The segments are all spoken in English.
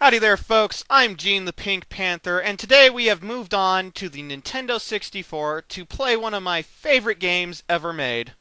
Howdy there, folks. I'm Gene the Pink Panther, and today we have moved on to the Nintendo 64 to play one of my favorite games ever made.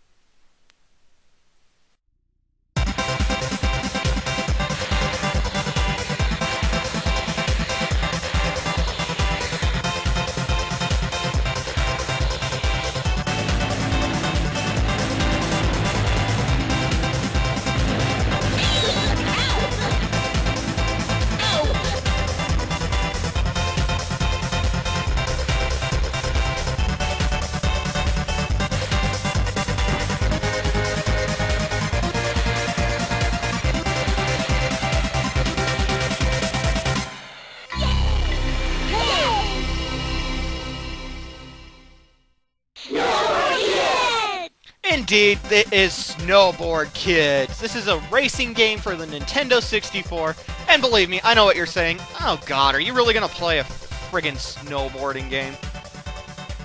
Indeed, it is Snowboard, kids. This is a racing game for the Nintendo 64, and believe me, I know what you're saying. Oh god, are you really gonna play a friggin' snowboarding game?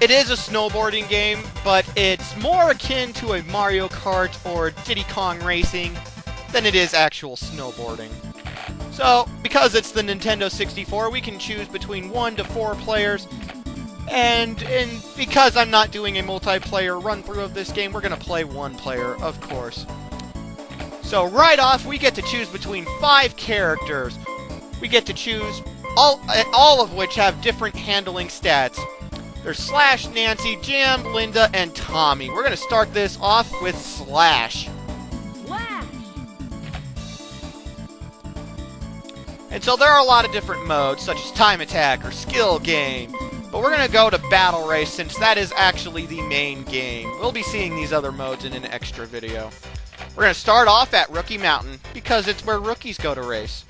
It is a snowboarding game, but it's more akin to a Mario Kart or Diddy Kong Racing than it is actual snowboarding. So, because it's the Nintendo 64, we can choose between 1 to 4 players. And because I'm not doing a multiplayer run-through of this game, we're going to play one player, of course. So right off, we get to choose between 5 characters. We get to choose all of which have different handling stats. There's Slash, Nancy, Jam, Linda, and Tommy. We're going to start this off with Slash. And so there are a lot of different modes, such as Time Attack or Skill Game. But we're going to go to Battle Race, since that is actually the main game. We'll be seeing these other modes in an extra video. We're going to start off at Rookie Mountain, because it's where rookies go to race.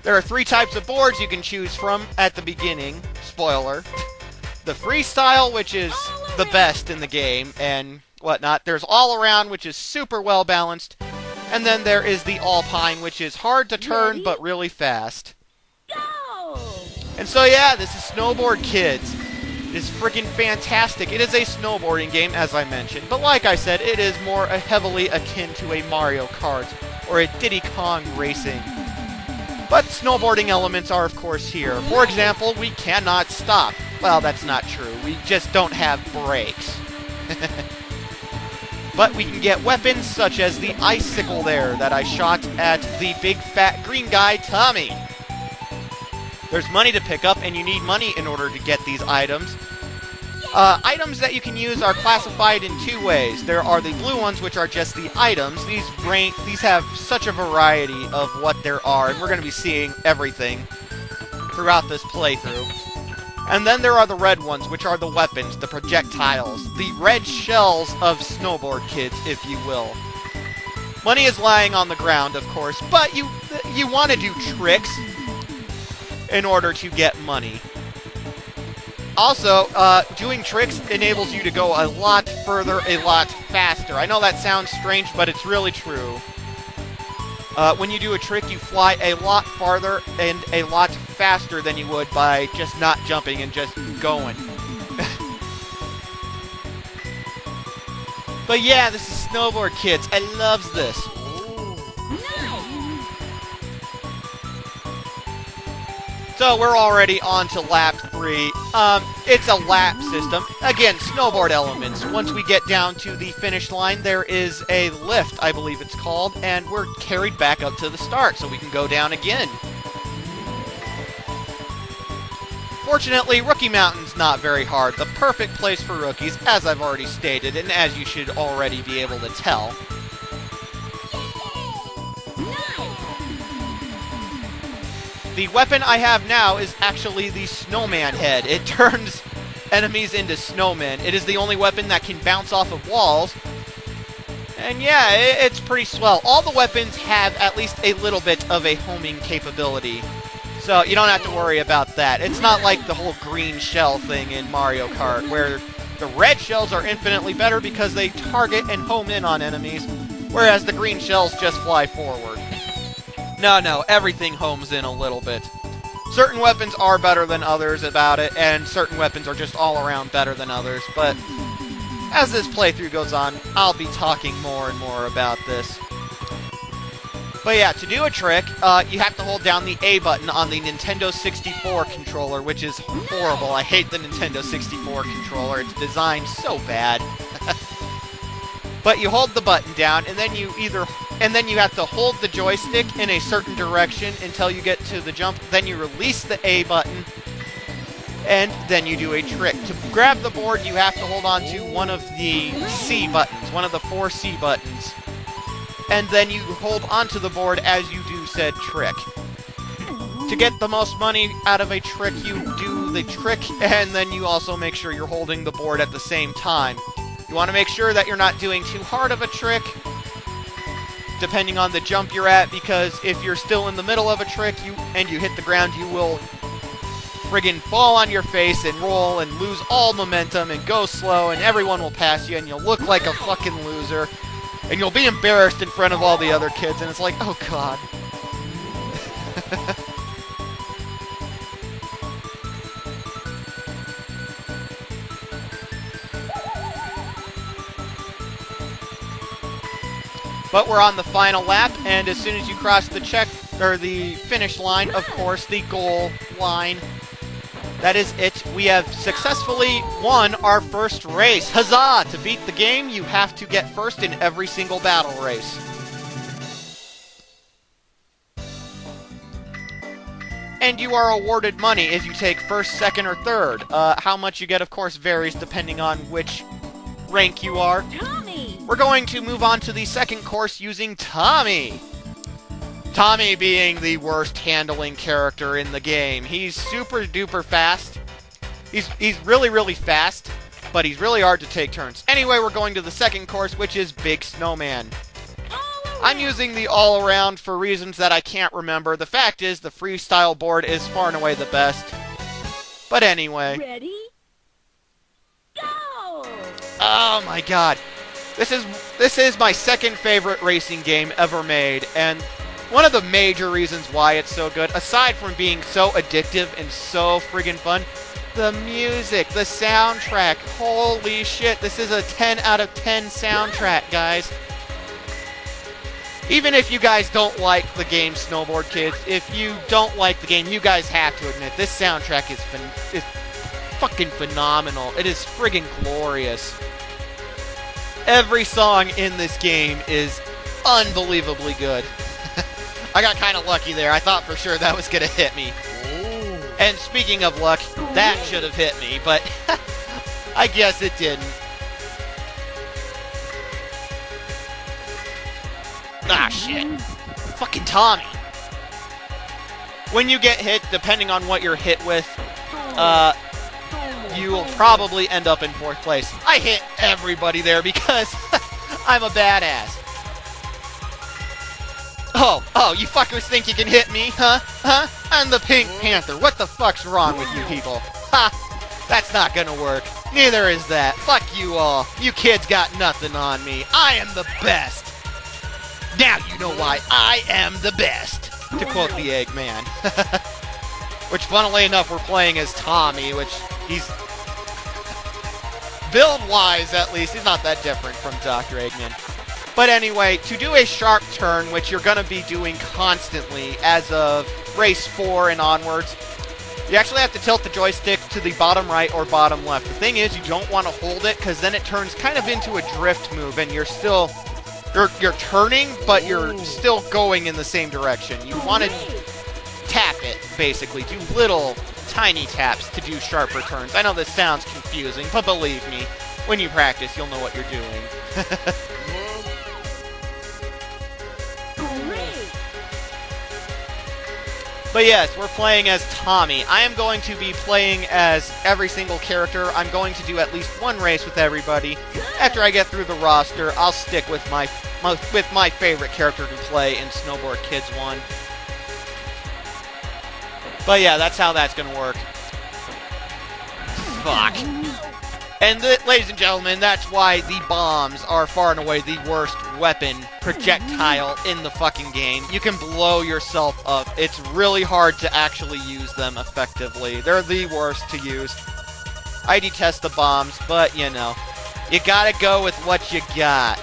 There are 3 types of boards you can choose from at the beginning. Spoiler. The Freestyle, which is the best in the game, and whatnot. There's All Around, which is super well balanced. And then there is the Alpine, which is hard to turn, but really fast. And so yeah, this is Snowboard, kids. It is freaking fantastic. It is a snowboarding game, as I mentioned, but like I said, it is more heavily akin to a Mario Kart or a Diddy Kong Racing. But snowboarding elements are, of course, here. For example, we cannot stop. Well, that's not true. We just don't have brakes. But we can get weapons such as the icicle there that I shot at the big fat green guy, Tommy. There's money to pick up, and you need money in order to get these items. Items that you can use are classified in 2 ways. There are the blue ones, which are just the items. These have such a variety of what there are, and we're going to be seeing everything throughout this playthrough. And then there are the red ones, which are the weapons, the projectiles, the red shells of Snowboard, kids, if you will. Money is lying on the ground, of course, but you want to do tricks in order to get money. Also, doing tricks enables you to go a lot further, a lot faster. I know that sounds strange, but it's really true. When you do a trick, you fly a lot farther and a lot faster than you would by just not jumping and just going. But yeah, this is Snowboard, kids. I loves this. So we're already on to lap 3. It's a lap system. Again, snowboard elements. Once we get down to the finish line, there is a lift, I believe it's called, and we're carried back up to the start, so we can go down again. Fortunately, Rookie Mountain's not very hard. The perfect place for rookies, as I've already stated, and as you should already be able to tell. The weapon I have now is actually the snowman head. It turns enemies into snowmen. It is the only weapon that can bounce off of walls. And yeah, it's pretty swell. All the weapons have at least a little bit of a homing capability. So you don't have to worry about that. It's not like the whole green shell thing in Mario Kart, where the red shells are infinitely better because they target and home in on enemies, whereas the green shells just fly forward. No, everything homes in a little bit. Certain weapons are better than others about it, and certain weapons are just all around better than others, but as this playthrough goes on, I'll be talking more and more about this. But yeah, to do a trick, you have to hold down the A button on the Nintendo 64 controller, which is horrible. I hate the Nintendo 64 controller. It's designed so bad. But you hold the button down, and then you have to hold the joystick in a certain direction until you get to the jump. Then you release the A button, and then you do a trick. To grab the board, you have to hold on to one of the C buttons, one of the 4 C buttons. And then you hold onto the board as you do said trick. To get the most money out of a trick, you do the trick, and then you also make sure you're holding the board at the same time. You want to make sure that you're not doing too hard of a trick, depending on the jump you're at, because if you're still in the middle of a trick and you hit the ground, you will friggin' fall on your face and roll and lose all momentum and go slow, and everyone will pass you, and you'll look like a fucking loser. And you'll be embarrassed in front of all the other kids, and it's like, oh god. But we're on the final lap, and as soon as you cross the the finish line, of course, the goal line, that is it. We have successfully won our first race. Huzzah! To beat the game, you have to get first in every single battle race. And you are awarded money if you take first, second, or third. How much you get, of course, varies depending on which rank you are. Tommy! We're going to move on to the second course using Tommy. Tommy being the worst handling character in the game. He's super duper fast. He's really, really fast, but he's really hard to take turns. Anyway, we're going to the second course, which is Big Snowman. I'm using the all-around for reasons that I can't remember. The fact is, the freestyle board is far and away the best. But anyway. Ready? Go! Oh my god. This is my second favorite racing game ever made, and one of the major reasons why it's so good, aside from being so addictive and so friggin' fun, the music, the soundtrack. Holy shit, this is a 10 out of 10 soundtrack, guys. Even if you guys don't like the game Snowboard Kids, if you don't like the game, you guys have to admit, this soundtrack is fucking phenomenal. It is friggin' glorious. Every song in this game is unbelievably good. I got kind of lucky there. I thought for sure that was going to hit me. Ooh. And speaking of luck, that should have hit me, but I guess it didn't. Ah, shit. Fucking Tommy. When you get hit, depending on what you're hit with, you will probably end up in 4th place. I hit everybody there because I'm a badass. Oh, you fuckers think you can hit me, huh? I'm the Pink Panther. What the fuck's wrong with you people? Ha! That's not gonna work. Neither is that. Fuck you all. You kids got nothing on me. I am the best. Now you know why I am the best. To quote the Eggman. Which, funnily enough, we're playing as Tommy, which he's... build-wise, at least, he's not that different from Dr. Eggman. But anyway, to do a sharp turn, which you're going to be doing constantly as of race 4 and onwards, you actually have to tilt the joystick to the bottom right or bottom left. The thing is, you don't want to hold it, because then it turns kind of into a drift move, and you're still... You're turning, but you're still going in the same direction. You want to tap it, basically. Do little, tiny taps to do sharper turns. I know this sounds confusing, but believe me, when you practice, you'll know what you're doing. But yes, we're playing as Tommy. I am going to be playing as every single character. I'm going to do at least one race with everybody. After I get through the roster, I'll stick with my favorite character to play in Snowboard Kids 1. But yeah, that's how that's going to work. Fuck. And ladies and gentlemen, that's why the bombs are far and away the worst weapon projectile in the fucking game. You can blow yourself up. It's really hard to actually use them effectively. They're the worst to use. I detest the bombs, but you know, you gotta go with what you got.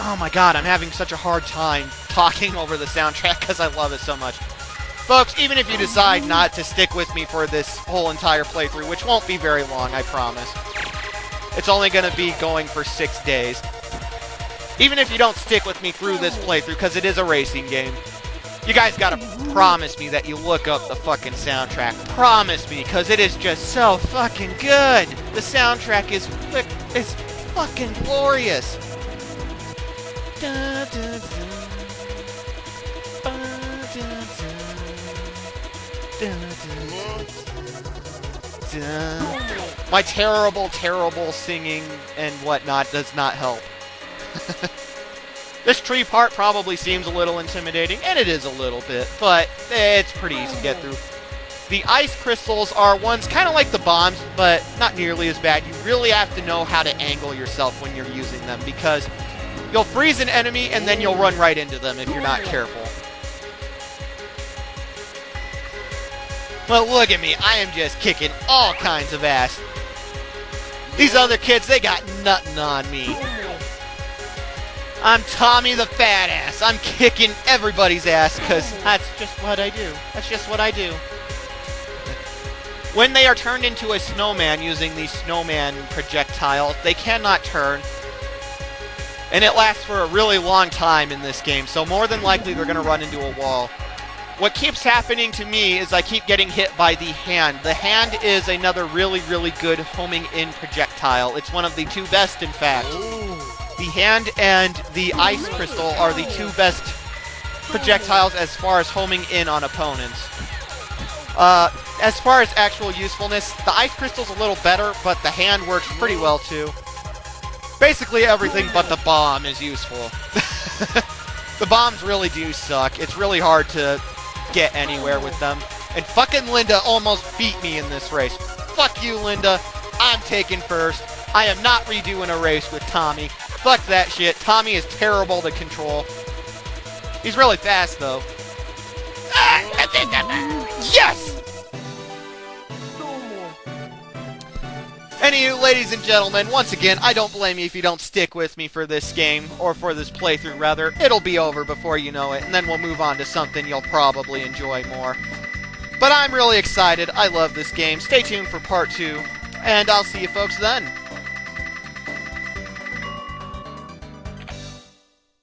Oh my god, I'm having such a hard time talking over the soundtrack because I love it so much. Folks, even if you decide not to stick with me for this whole entire playthrough, which won't be very long, I promise. It's only going to be going for 6 days. Even if you don't stick with me through this playthrough, because it is a racing game, you guys gotta promise me that you look up the fucking soundtrack. Promise me, because it is just so fucking good. The soundtrack is fucking glorious. My terrible, terrible singing and whatnot does not help. This tree part probably seems a little intimidating, and it is a little bit, but it's pretty easy to get through. The ice crystals are ones kind of like the bombs, but not nearly as bad. You really have to know how to angle yourself when you're using them, because you'll freeze an enemy and then you'll run right into them if you're not careful. Well, look at me. I am just kicking all kinds of ass. These other kids, they got nothing on me. I'm Tommy the Fat Ass. I'm kicking everybody's ass because that's just what I do. That's just what I do. When they are turned into a snowman using the snowman projectile, they cannot turn. And it lasts for a really long time in this game, so more than likely they're going to run into a wall. What keeps happening to me is I keep getting hit by the hand. The hand is another really, really good homing in projectile. It's one of the two best, in fact. The hand and the ice crystal are the two best projectiles as far as homing in on opponents. As far as actual usefulness, the ice crystal's a little better, but the hand works pretty well too. Basically everything but the bomb is useful. The bombs really do suck. It's really hard to get anywhere with them. And fucking Linda almost beat me in this race. Fuck you, Linda. I'm taking first. I am not redoing a race with Tommy. Fuck that shit. Tommy is terrible to control. He's really fast, though. Yes! Anywho, ladies and gentlemen, once again, I don't blame you if you don't stick with me for this game, or for this playthrough, rather. It'll be over before you know it, and then we'll move on to something you'll probably enjoy more. But I'm really excited. I love this game. Stay tuned for part 2, and I'll see you folks then.